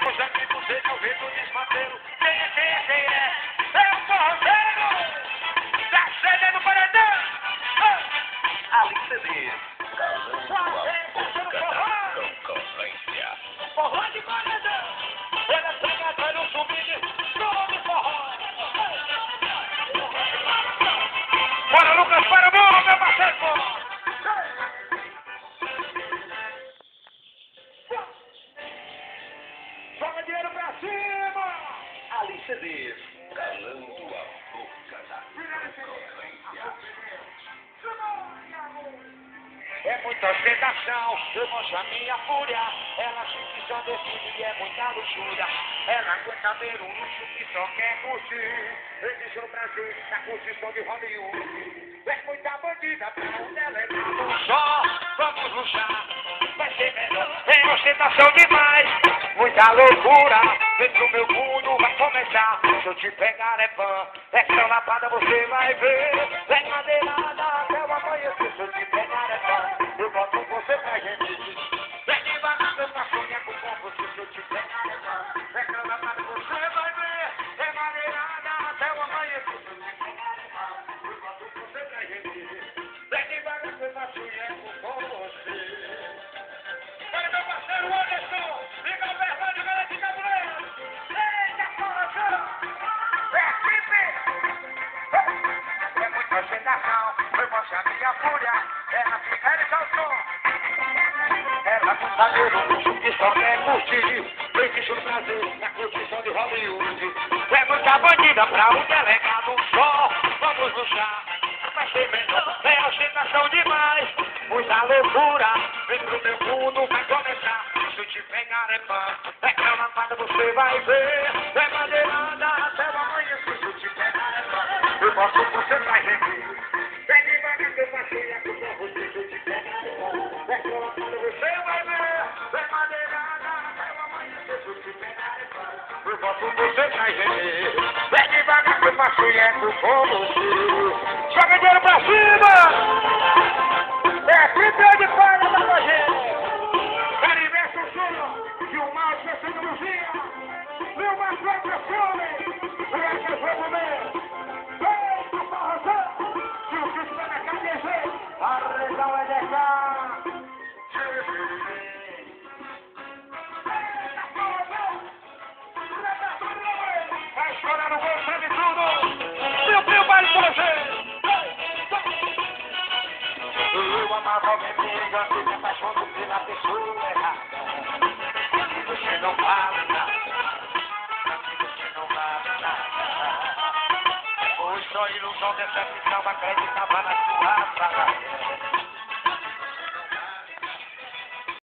Os amigos dele ao ver do desmantelo. Quem é? É o forrozeiro! Tá cedendo o paredão! Alice Dias. Forró de paredão! Ela pega pra não subir, todo forró! Bora, Lucas, para a bola, meu parceiro! Joga dinheiro pra cima! Alice Dias. Calando a boca da concorrência. É muita ostentação, eu mostro a minha fúria. Ela acha que só decide e é muita luxúria. Ela aguenta ver um luxo que só quer curtir. Existe no Brasil, na construção de Hollywood. É muita bandida pra um delegado. Só vamos luxar, vai ser melhor. Tem ostentação demais, muita loucura. Vem pro meu mundo, vai começar. Se eu te pegar é pã, é só lapada você vai ver. Vem madeirada até o amanhecer. Se eu te pegar é pã, eu boto você pra gente. Vem devagar, meu cachorro, com você. Se eu te pegar é pã, é só lapada você vai ver. Vem madeirada até o amanhecer. Se eu te pegar é pã, eu boto você pra gente. Vem devagar, meu cachorro, com você. Olha meu parceiro Anderson, liga o Verlândia e galera de Cabreiro. Eita, porra, é equipe. É muita ostentação, eu mostro a minha fúria. Ela fica de calção. Ela com cabelo luxo que só quer curtir. Existe no Brasil, na construção de Hollywood. É muita bandida pra um delegado só. Vamos luxar, vai ser melhor. É ostentação demais, muita loucura. Vem pro meu mundo, vai começar. Se eu te pegar é pã, é que a lapada você vai ver. É madeirada até o amanhecer. Se eu te pegar é pã, eu mostro você pra gente. Vem devagar que eu passei a culpa você. Se eu te pegar é pã, é que a lapada você vai ver. É madeirada até o amanhecer. Se eu te pegar é pã, eu mostro você pra gente. Vem devagar que eu passei com você. Joga dinheiro pra cima! É triple de palha da Rogério! Caribense Sul, Gilmar de Tecnologia, Vilmar Produções, o que foi comer? Eita, Barrosão, se o que está na cabeça, a lesão é deixar. Eita, Barrosão, vai estourar no gol, sabe tudo! Meu baile com você! Eu amava minha amiga, eu me apaixono pela pessoa errada. E você não vale nada. E você não vale nada. Pois só ilusão, decepção, acreditava na sua palavra.